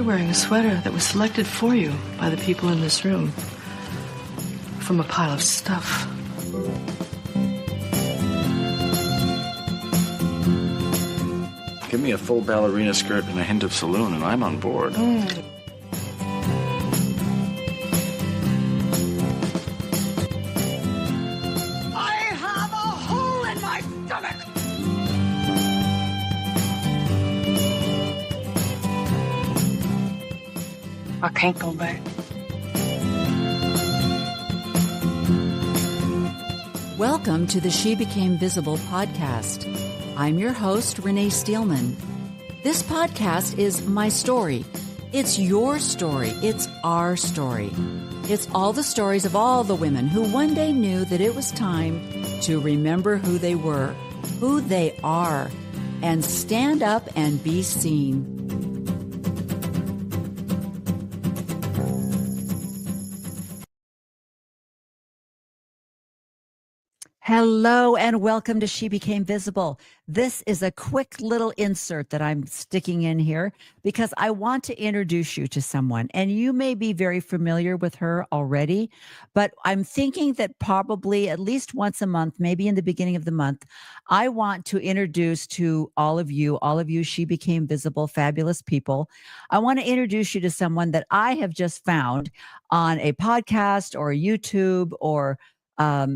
wearing a sweater that was selected for you by the people in this room from a pile of stuff. Give me a full ballerina skirt and a hint of saloon, and I'm on board. I can't go back. Welcome to the She Became Visible podcast. I'm your host, Renee Steelman. This podcast is my story. It's your story. It's our story. It's all the stories of all the women who one day knew that it was time to remember who they were, who they are, and stand up and be seen. Hello and welcome to She Became Visible. This is a quick little insert that I'm sticking in here because I want to introduce you to someone, and you may be very familiar with her already, but I'm thinking that probably at least once a month, maybe in the beginning of the month, I want to introduce to all of you She Became Visible, fabulous people. I want to introduce you to someone that I have just found on a podcast or YouTube or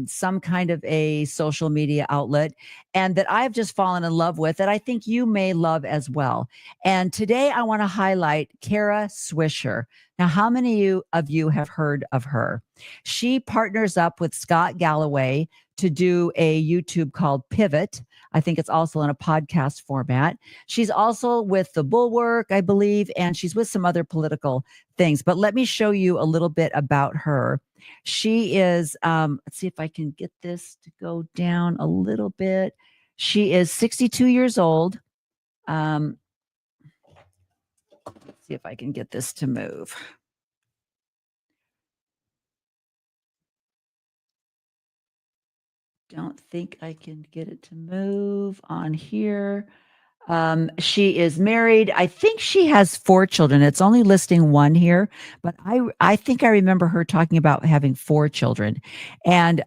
some kind of a social media outlet, and that I've just fallen in love with, that I think you may love as well. And today I want to highlight Kara Swisher. Now, how many of you have heard of her? She partners up with Scott Galloway to do a YouTube called Pivot. I think it's also in a podcast format. She's also with The Bulwark, I believe, and she's with some other political things. But let me show you a little bit about her. She is, let's see if I can get this to go down a little bit. She is 62 years old. Let's see if I can get this to move. Don't think I can get it to move on here. She is married. I think she has 4 children. It's only listing 1 here, but I think I remember her talking about having 4 children. And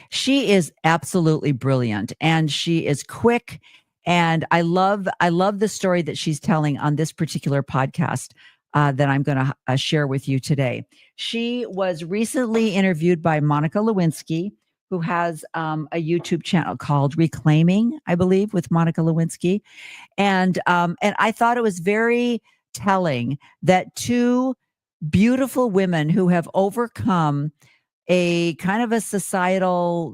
she is absolutely brilliant, and she is quick. And I love the story that she's telling on this particular podcast that I'm going to share with you today. She was recently interviewed by Monica Lewinsky, who has a YouTube channel called Reclaiming, I believe, with Monica Lewinsky. And I thought it was very telling that 2 beautiful women who have overcome a kind of a societal,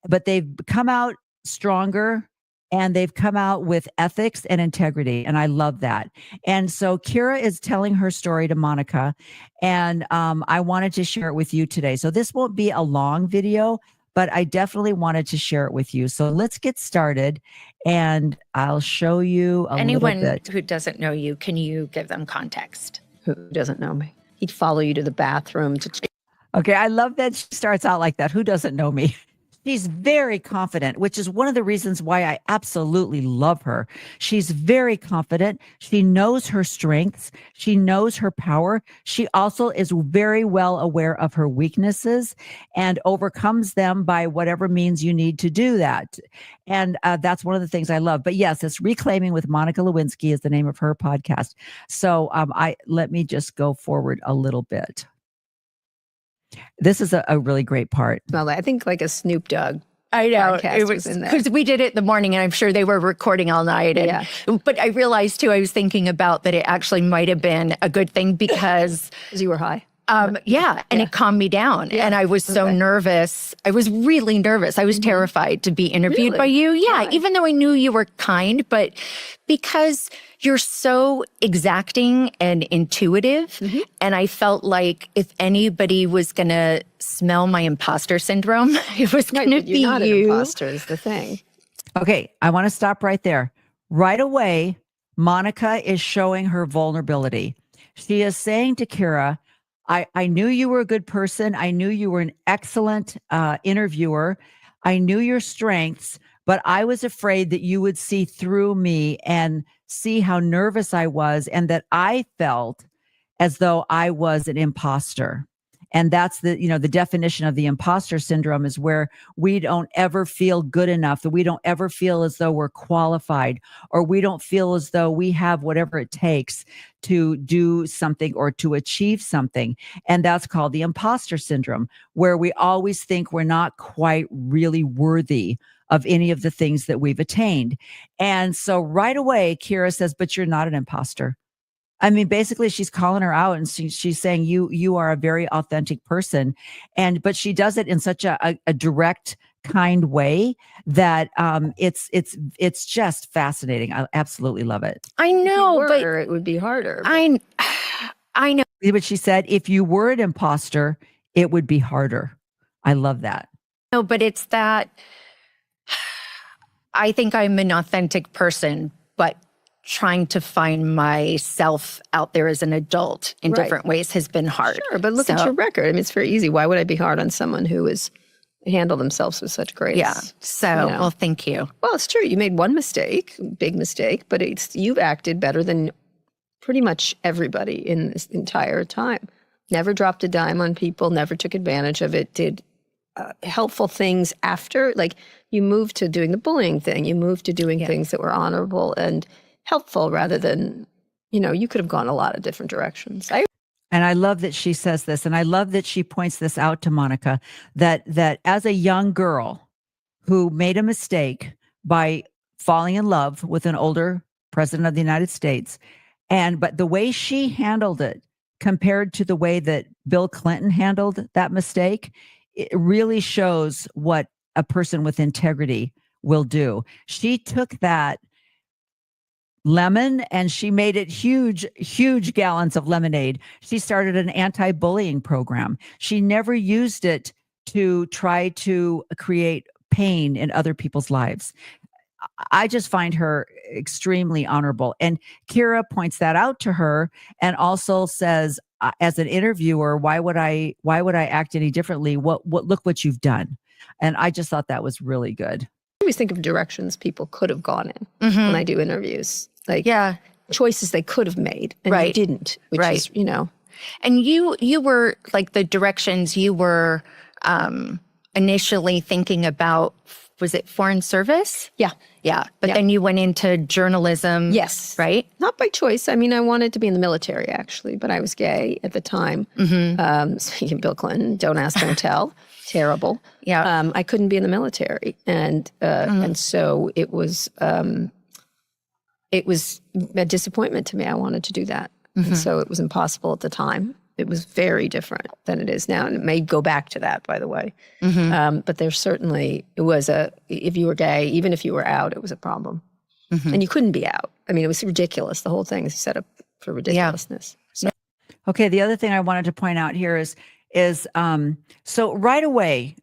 but they've come out stronger, and they've come out with ethics and integrity. And I love that. And so Kira is telling her story to Monica, and I wanted to share it with you today. So this won't be a long video, but I definitely wanted to share it with you. So let's get started, and I'll show you a little bit. Anyone who doesn't know you, can you give them context? Who doesn't know me? He'd follow you to the bathroom to. Okay, I love that she starts out like that. Who doesn't know me? She's very confident, which is one of the reasons why I absolutely love her. She's very confident. She knows her strengths. She knows her power. She also is very well aware of her weaknesses and overcomes them by whatever means you need to do that. And that's one of the things I love. But yes, it's Reclaiming with Monica Lewinsky is the name of her podcast. So let me just go forward a little bit. This is a really great part. Smelled I think like a Snoop Dogg. I know, it was because we did it in the morning, and I'm sure they were recording all night. And, but I realized too, I was thinking about that it actually might have been a good thing because you were high. It calmed me down. Yeah. And I was so nervous. I was really nervous. I was terrified to be interviewed by you. Yeah, even though I knew you were kind, but because you're so exacting and intuitive. And I felt like if anybody was going to smell my imposter syndrome, it was going to be not you. An imposter is the thing. Okay, I want to stop right there. Right away, Monica is showing her vulnerability. She is saying to Kira, I knew you were a good person. I knew you were an excellent interviewer. I knew your strengths, but I was afraid that you would see through me and see how nervous I was and that I felt as though I was an imposter. And that's the, the definition of the imposter syndrome is where we don't ever feel good enough, that we don't ever feel as though we're qualified, or we don't feel as though we have whatever it takes to do something or to achieve something. And that's called the imposter syndrome, where we always think we're not quite really worthy of any of the things that we've attained. And so right away, Kira says, but you're not an imposter. I mean, basically, she's calling her out, and she's saying you are a very authentic person, but she does it in such a direct, kind way that it's just fascinating. I absolutely love it. I know, but it would be harder. I know. But she said, if you were an imposter, it would be harder. I love that. No, but it's that I think I'm an authentic person, but trying to find myself out there as an adult in different ways has been hard. Sure, but look at your record. I mean, it's very easy. Why would I be hard on someone who has handled themselves with such grace? Yeah. So, well, thank you. Well, it's true. You made one mistake, big mistake, but you've acted better than pretty much everybody in this entire time. Never dropped a dime on people, never took advantage of it, did helpful things after. Like, you moved to doing the bullying thing. You moved to doing things that were honorable and helpful rather than, you could have gone a lot of different directions. And I love that she says this, and I love that she points this out to Monica, that as a young girl who made a mistake by falling in love with an older president of the United States, but the way she handled it compared to the way that Bill Clinton handled that mistake, it really shows what a person with integrity will do. She took that lemon and she made it huge gallons of lemonade. She started an anti-bullying program. She never used it to try to create pain in other people's lives. I just find her extremely honorable. And Kira points that out to her and also says, as an interviewer, why would I act any differently? Look what you've done. And I just thought that was really good. I always think of directions people could have gone in when I do interviews. Like, choices they could have made and they didn't, which is, And you were like the directions you were initially thinking about, was it foreign service? Yeah. Yeah. But then you went into journalism. Yes. Right? Not by choice. I mean, I wanted to be in the military, actually, but I was gay at the time. Speaking of Bill Clinton, don't ask, don't tell. Terrible. Yeah. I couldn't be in the military. And so it was a disappointment to me. I wanted to do that. And so it was impossible at the time. It was very different than it is now. And it may go back to that, by the way. But there's certainly, if you were gay, even if you were out, it was a problem. And you couldn't be out. I mean, it was ridiculous. The whole thing is set up for ridiculousness. So. Okay. The other thing I wanted to point out here is so right away,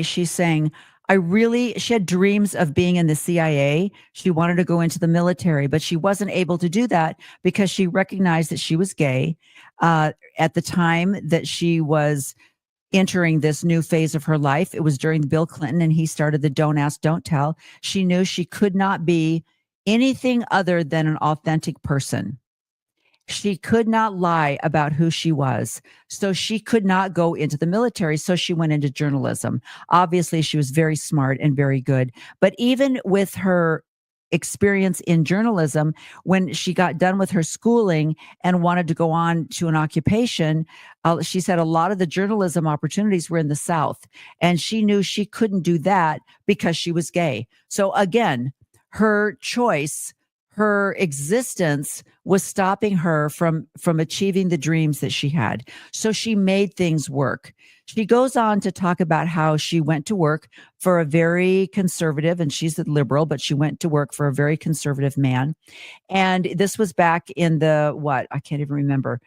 she's saying, she had dreams of being in the CIA. She wanted to go into the military, but she wasn't able to do that because she recognized that she was gay at the time that she was entering this new phase of her life. It was during Bill Clinton, and he started the Don't Ask, Don't Tell. She knew she could not be anything other than an authentic person. She could not lie about who she was. So she could not go into the military. So she went into journalism. Obviously, she was very smart and very good. But even with her experience in journalism, when she got done with her schooling and wanted to go on to an occupation, she said a lot of the journalism opportunities were in the South. And she knew she couldn't do that because she was gay. So again, her choice, her existence was stopping her from achieving the dreams that she had. So she made things work. She goes on to talk about how she went to work for a very conservative, and she's a liberal, but she went to work for a very conservative man. And this was back in I can't even remember.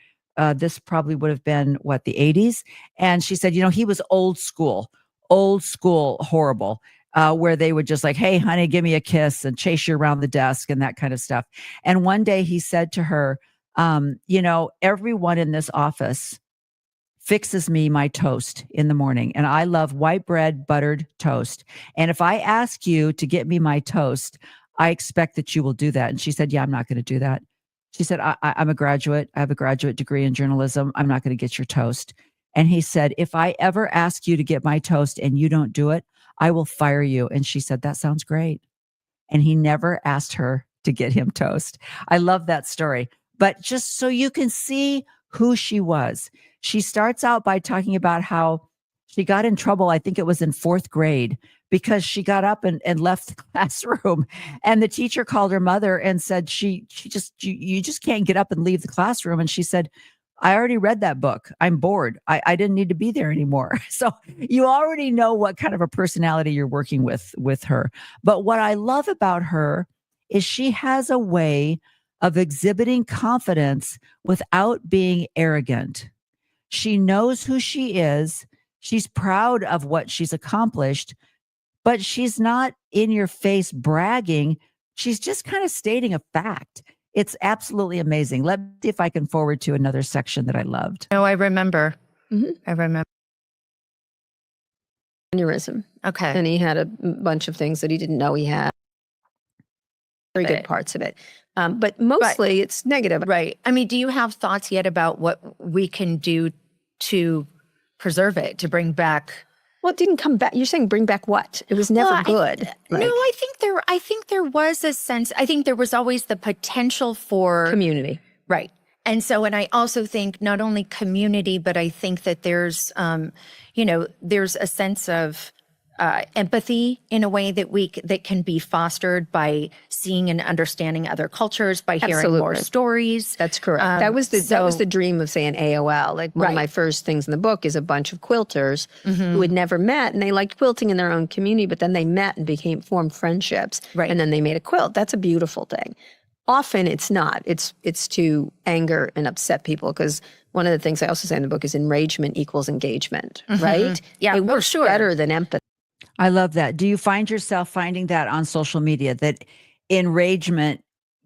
This probably would have been the 80s. And she said, he was old school, horrible. Where they would just like, hey, honey, give me a kiss and chase you around the desk and that kind of stuff. And one day he said to her, everyone in this office fixes me my toast in the morning. And I love white bread, buttered toast. And if I ask you to get me my toast, I expect that you will do that. And she said, yeah, I'm not going to do that. She said, I'm a graduate. I have a graduate degree in journalism. I'm not going to get your toast. And he said, if I ever ask you to get my toast and you don't do it, I will fire you. And she said, that sounds great. And he never asked her to get him toast. I love that story. But just so you can see who she was, she starts out by talking about how she got in trouble. I think it was in 4th grade because she got up and left the classroom, and the teacher called her mother and said, you just can't get up and leave the classroom. And she said, I already read that book. I'm bored. I didn't need to be there anymore. So you already know what kind of a personality you're working with her. But what I love about her is she has a way of exhibiting confidence without being arrogant. She knows who she is. She's proud of what she's accomplished, but she's not in your face bragging. She's just kind of stating a fact. It's absolutely amazing. Let me see if I can forward to another section that I loved. No, I remember. Mhm. I remember. Aneurysm. Okay. And he had a bunch of things that he didn't know he had. Very good parts of it. But mostly it's negative. Right. I mean, do you have thoughts yet about what we can do to preserve it, to bring back? Well, it didn't come back. You're saying bring back what? It was never good. No, I think there was a sense. I think there was always the potential for Community. Right. And so, and I also think not only community, but I think that there's, there's a sense of empathy in a way that can be fostered by seeing and understanding other cultures, by hearing more stories. That's correct. That was the dream of, say, an AOL. Like one of my first things in the book is a bunch of quilters who had never met, and they liked quilting in their own community, but then they met and formed friendships, and then they made a quilt. That's a beautiful thing. Often it's not. It's to anger and upset people, because one of the things I also say in the book is enragement equals engagement, right? Yeah, it works better than empathy. I love that. Do you find yourself finding that on social media, that enragement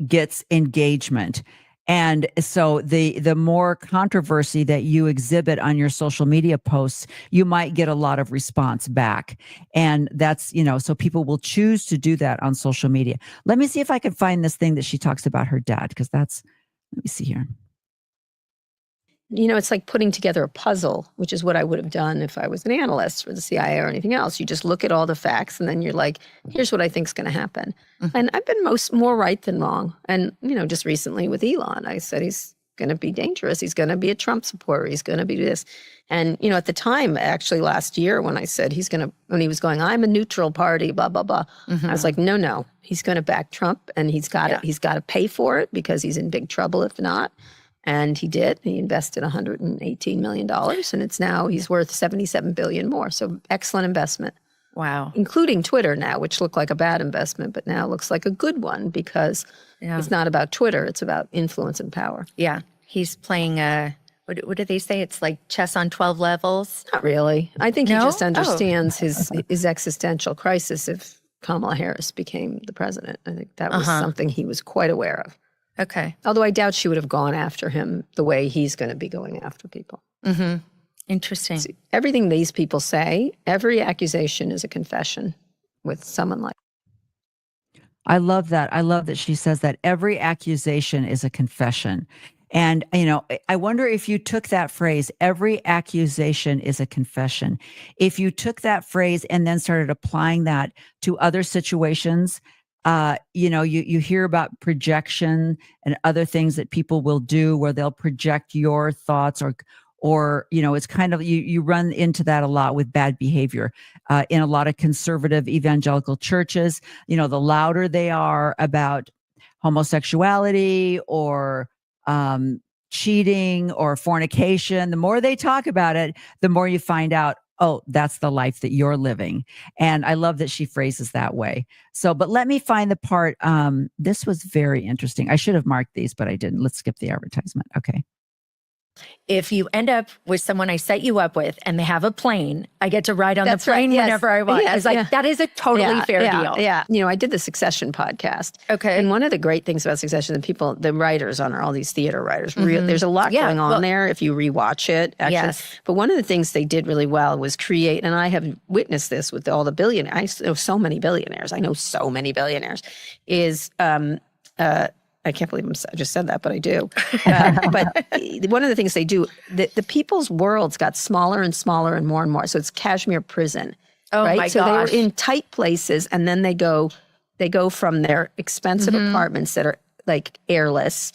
gets engagement? And so the more controversy that you exhibit on your social media posts, you might get a lot of response back. And that's, so people will choose to do that on social media. Let me see if I can find this thing that she talks about her dad, because let me see here. It's like putting together a puzzle, which is what I would have done if I was an analyst for the CIA or anything else. You just look at all the facts, and then you're like, here's what I think is going to happen. And I've been more right than wrong. And, just recently with Elon, I said he's going to be dangerous. He's going to be a Trump supporter. He's going to be this. And, at the time, actually last year, when I said when he was going, I'm a neutral party, blah, blah, blah. I was like, no, he's going to back Trump, and he's got to pay for it, because he's in big trouble if not. And he did. He invested $118 million, and he's worth $77 billion more. So excellent investment. Wow. Including Twitter now, which looked like a bad investment, but now looks like a good one, because it's not about Twitter. It's about influence and power. Yeah. He's playing what do they say? It's like chess on 12 levels? Not really. I think he just understands his existential crisis if Kamala Harris became the president. I think that was something he was quite aware of. Okay. Although I doubt she would have gone after him the way he's going to be going after people. Interesting. See, everything these people say, every accusation is a confession with someone like. I love that. I love that she says that every accusation is a confession. And, I wonder if you took that phrase, every accusation is a confession. If you took that phrase and then started applying that to other situations, you hear about projection and other things that people will do where they'll project your thoughts or it's kind of, you run into that a lot with bad behavior in a lot of conservative evangelical churches. The louder they are about homosexuality or cheating or fornication, the more they talk about it, the more you find out, oh, that's the life that you're living. And I love that she phrases that way. So, but let me find the part. This was very interesting. I should have marked these, but I didn't. Let's skip the advertisement. Okay. If you end up with someone I set you up with and they have a plane, I get to ride on the plane whenever I want. I was like, that is a totally fair deal. Yeah. You know, I did the Succession podcast. Okay. And one of the great things about Succession, the writers on all these theater writers, there's a lot going on there if you rewatch it. Actually. Yes. But one of the things they did really well was create, and I have witnessed this with all the billionaires. I know so many billionaires. Is I can't believe I just said that, but I do. But one of the things they do, the people's worlds got smaller and smaller and more. So it's Kashmir prison, right? My so gosh. they were in tight places, and then they go from their expensive apartments that are like airless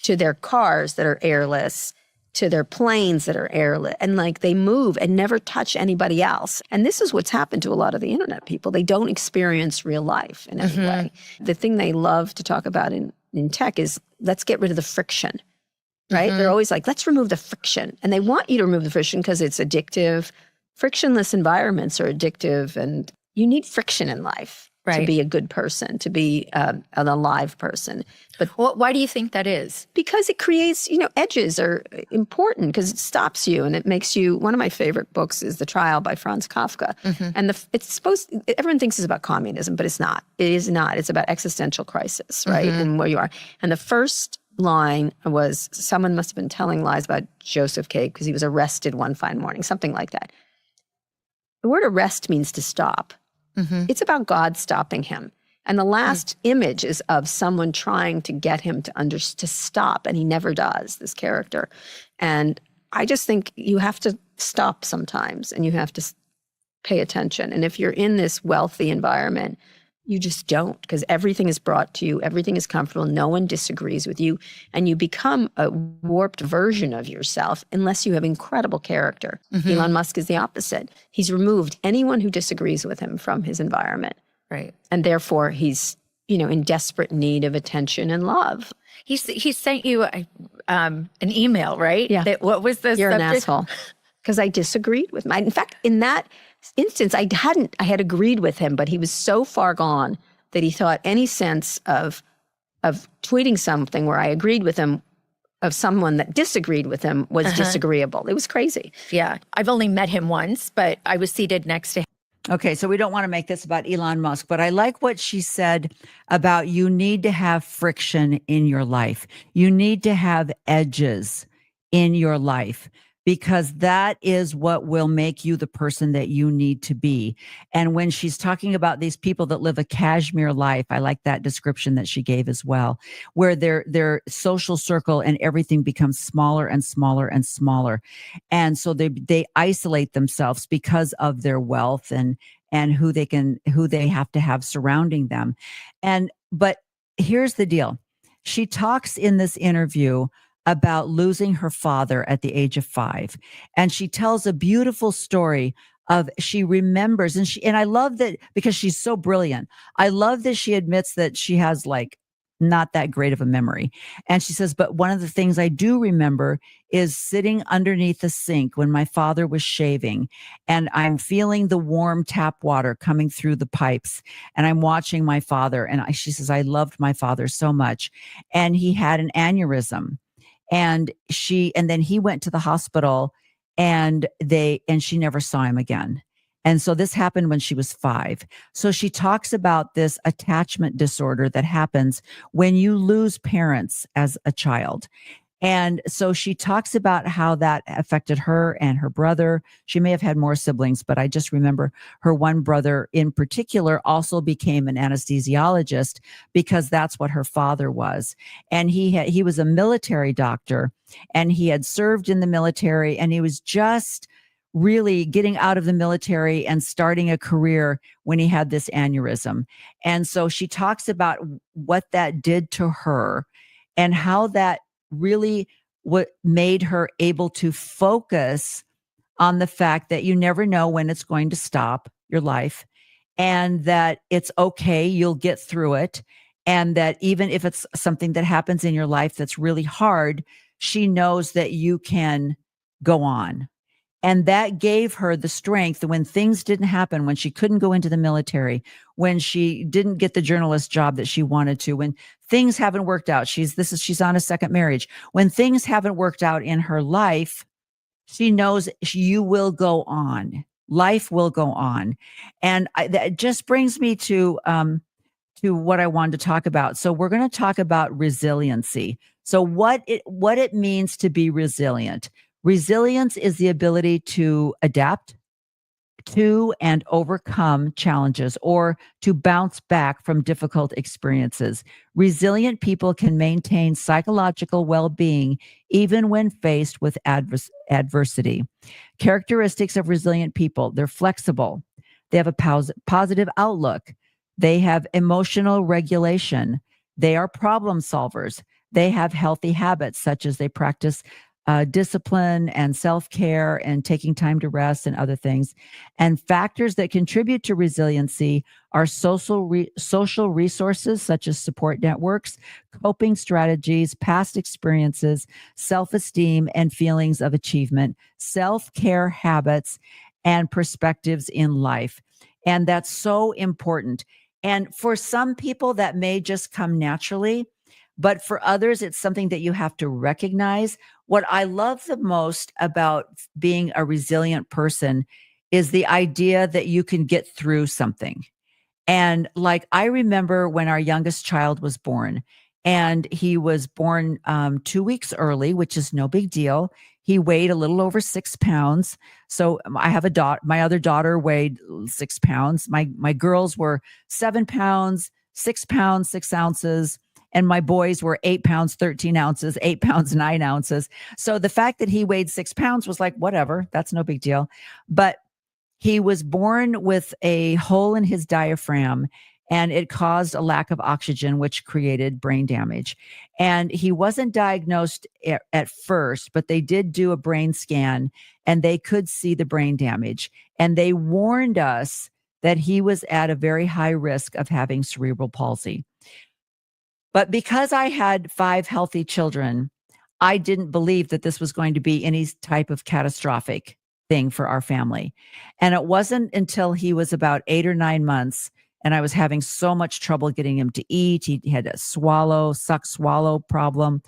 to their cars that are airless to their planes that are airless, and like they move and never touch anybody else. And this is what's happened to a lot of the internet people. They don't experience real life in any way. The thing they love to talk about in tech is let's get rid of the friction, right? They're always like, let's remove the friction. And they want you to remove the friction because it's addictive. Frictionless environments are addictive, and you need friction in life to be a good person, to be an alive person. But why do you think that is? Because it creates, edges are important because it stops you and it makes you. One of my favorite books is The Trial by Franz Kafka. And everyone thinks it's about communism, but it's not. It is not. It's about existential crisis, right? And where you are. And the first line was, someone must have been telling lies about Joseph K. because he was arrested one fine morning, something like that. The word arrest means to stop. It's about God stopping him. And the last image is of someone trying to get him to stop, and he never does, this character. And I just think you have to stop sometimes, and you have to pay attention. And if you're in this wealthy environment, you just don't, because everything is brought to you, everything is comfortable, no one disagrees with you, and you become a warped version of yourself unless you have incredible character. Elon Musk is the opposite. He's removed anyone who disagrees with him from his environment. Right. And therefore he's, in desperate need of attention and love. He sent you an email, right? Yeah. What was the You're subject? an asshole. Because I disagreed with him. In fact, in that instance, I had agreed with him, but he was so far gone that he thought any sense of tweeting something where I agreed with him of someone that disagreed with him was disagreeable. It was crazy. Yeah. I've only met him once, but I was seated next to him. Okay, so we don't want to make this about Elon Musk, but I like what she said about you need to have friction in your life. You need to have edges in your life, because that is what will make you the person that you need to be. And when she's talking about these people that live a Kashmir life, I like that description that she gave as well, where their social circle and everything becomes smaller and smaller and smaller. And so they isolate themselves because of their wealth and who they have to have surrounding them. But here's the deal. She talks in this interview about losing her father at the age of 5. And she tells a beautiful story of, she remembers, and I love that because she's so brilliant. I love that she admits that she has not that great of a memory. And she says, but one of the things I do remember is sitting underneath the sink when my father was shaving, and I'm feeling the warm tap water coming through the pipes, and I'm watching my father. And she says, I loved my father so much. And he had an aneurysm. And then he went to the hospital, and she never saw him again. And so this happened when she was 5. So she talks about this attachment disorder that happens when you lose parents as a child. And so she talks about how that affected her and her brother. She may have had more siblings, but I just remember her one brother in particular also became an anesthesiologist because that's what her father was. And he was a military doctor, and he had served in the military, and he was just really getting out of the military and starting a career when he had this aneurysm. And so she talks about what that did to her and how that really what made her able to focus on the fact that you never know when it's going to stop your life, and that it's okay, you'll get through it. And that even if it's something that happens in your life that's really hard, she knows that you can go on. And that gave her the strength when things didn't happen, when she couldn't go into the military, when she didn't get the journalist job that she wanted to, when things haven't worked out. She's on a second marriage. When things haven't worked out in her life, she knows you will go on. Life will go on. And that just brings me to what I wanted to talk about. So we're going to talk about resiliency. So what it means to be resilient. Resilience is the ability to adapt to and overcome challenges or to bounce back from difficult experiences. Resilient people can maintain psychological well-being even when faced with adversity. Characteristics of resilient people: they're flexible, they have a positive outlook, they have emotional regulation, they are problem solvers, they have healthy habits such as they practice discipline and self-care and taking time to rest and other things. And factors that contribute to resiliency are social resources such as support networks, coping strategies, past experiences, self-esteem and feelings of achievement, self-care habits, and perspectives in life. And that's so important. And for some people, that may just come naturally. But for others, it's something that you have to recognize. What I love the most about being a resilient person is the idea that you can get through something. And like, I remember when our youngest child was born, and he was born 2 weeks early, which is no big deal. He weighed a little over 6 pounds. So I have a daughter. My other daughter weighed 6 pounds. My girls were 7 pounds, 6 pounds, 6 ounces. And my boys were 8 pounds, 13 ounces, 8 pounds, 9 ounces. So the fact that he weighed 6 pounds was like, whatever, that's no big deal. But he was born with a hole in his diaphragm, and it caused a lack of oxygen, which created brain damage. And he wasn't diagnosed at first, but they did do a brain scan and they could see the brain damage. And they warned us that he was at a very high risk of having cerebral palsy. But because I had 5 healthy children, I didn't believe that this was going to be any type of catastrophic thing for our family. And it wasn't until he was about 8 or 9 months, and I was having so much trouble getting him to eat. He had a suck, swallow problem.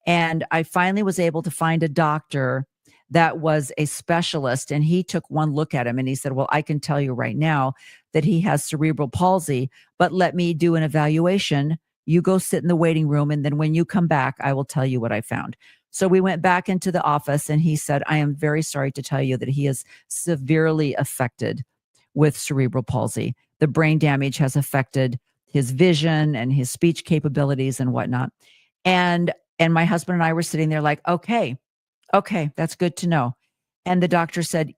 And I finally was able to find a doctor that was a specialist, and he took one look at him and he said, well, I can tell you right now that he has cerebral palsy, but let me do an evaluation. You go sit in the waiting room, and then when you come back, I will tell you what I found. So we went back into the office, and he said, I am very sorry to tell you that he is severely affected with cerebral palsy. The brain damage has affected his vision and his speech capabilities and whatnot. And my husband and I were sitting there like, okay, that's good to know. And the doctor said,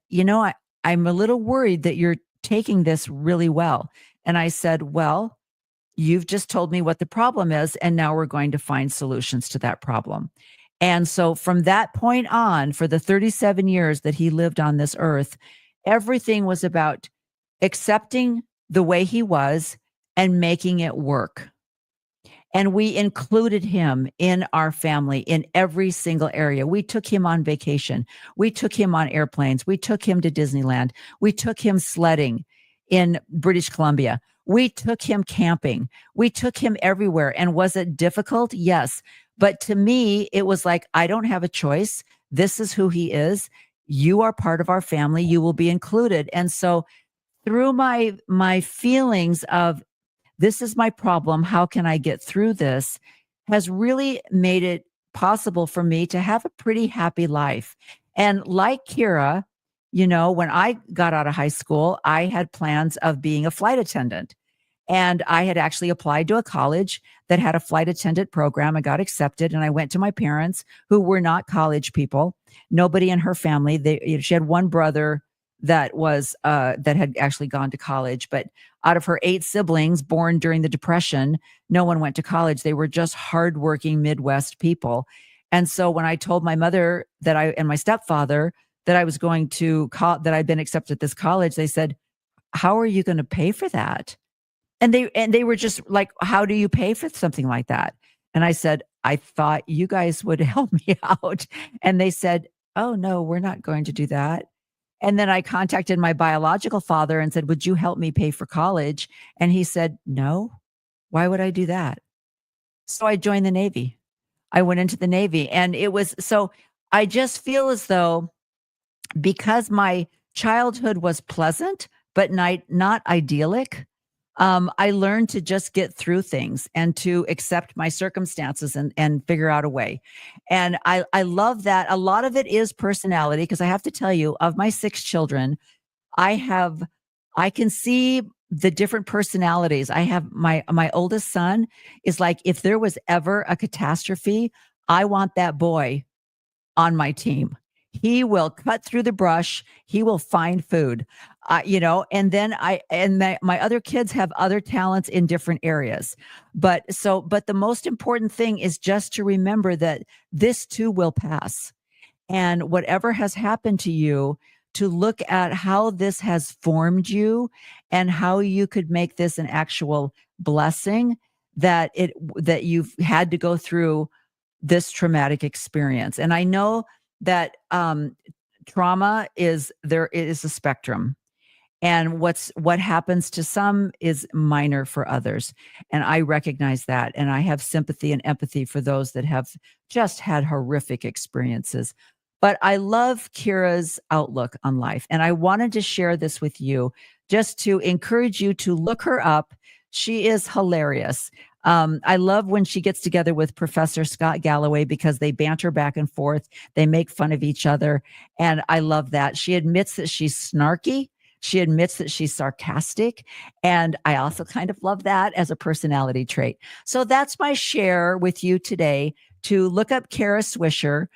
I'm a little worried that you're taking this really well. And I said, well, you've just told me what the problem is, and now we're going to find solutions to that problem. And so from that point on, for the 37 years that he lived on this earth, everything was about accepting the way he was and making it work. And we included him in our family in every single area. We took him on vacation. We took him on airplanes. We took him to Disneyland. We took him sledding in British Columbia. We took him camping. We took him everywhere. And was it difficult? Yes. But to me, it was like, I don't have a choice. This is who he is. You are part of our family. You will be included. And so through my feelings of, this is my problem, how can I get through this, has really made it possible for me to have a pretty happy life. And like Kira, when I got out of high school, I had plans of being a flight attendant. And I had actually applied to a college that had a flight attendant program. I got accepted, and I went to my parents, who were not college people. Nobody in her family. She had one brother that had actually gone to college, but out of her 8 siblings born during the Depression, no one went to college. They were just hardworking Midwest people. And so when I told my mother and my stepfather that I was going to that I'd been accepted at this college, they said, "How are you going to pay for that?" And they were just like, "How do you pay for something like that?" And I said, "I thought you guys would help me out." And they said, "Oh no, we're not going to do that." And then I contacted my biological father and said, would you help me pay for college? And he said, no, why would I do that? So I joined the Navy. I went into the Navy, and it was, so I just feel as though because my childhood was pleasant, but not idyllic, I learned to just get through things and to accept my circumstances and figure out a way. And I love that. A lot of it is personality, because I have to tell you, of my 6 children, I can see the different personalities. I have my oldest son is like, if there was ever a catastrophe, I want that boy on my team. He will cut through the brush. He will find food, and then my other kids have other talents in different areas. But the most important thing is just to remember that this too will pass. And whatever has happened to you, to look at how this has formed you and how you could make this an actual blessing, that you've had to go through this traumatic experience. And I know that trauma is a spectrum, and what happens to some is minor for others. And I recognize that, and I have sympathy and empathy for those that have just had horrific experiences. But I love Kira's outlook on life, and I wanted to share this with you just to encourage you to look her up. She is hilarious. I love when she gets together with Professor Scott Galloway, because they banter back and forth. They make fun of each other. And I love that. She admits that she's snarky. She admits that she's sarcastic. And I also kind of love that as a personality trait. So that's my share with you today, to look up Kara Swisher.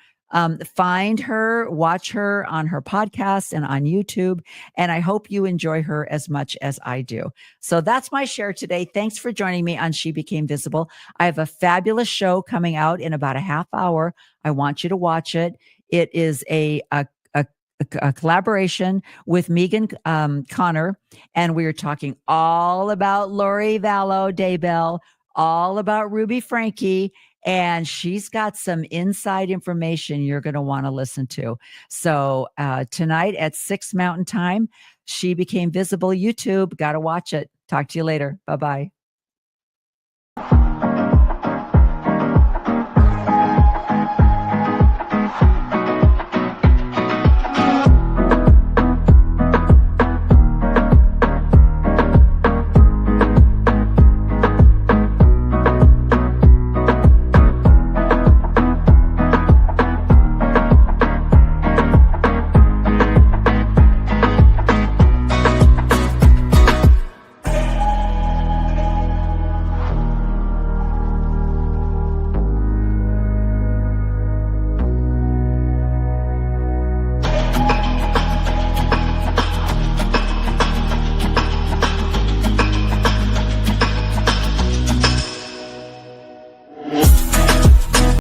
Find her, watch her on her podcast and on YouTube. And I hope you enjoy her as much as I do. So that's my share today. Thanks for joining me on She Became Visible. I have a fabulous show coming out in about a half hour. I want you to watch it. It is a collaboration with Megan Connor. And we are talking all about Lori Vallow Daybell, all about Ruby Franke. And she's got some inside information you're going to want to listen to. So tonight at 6 Mountain Time, She Became Visible YouTube. Got to watch it. Talk to you later. Bye-bye.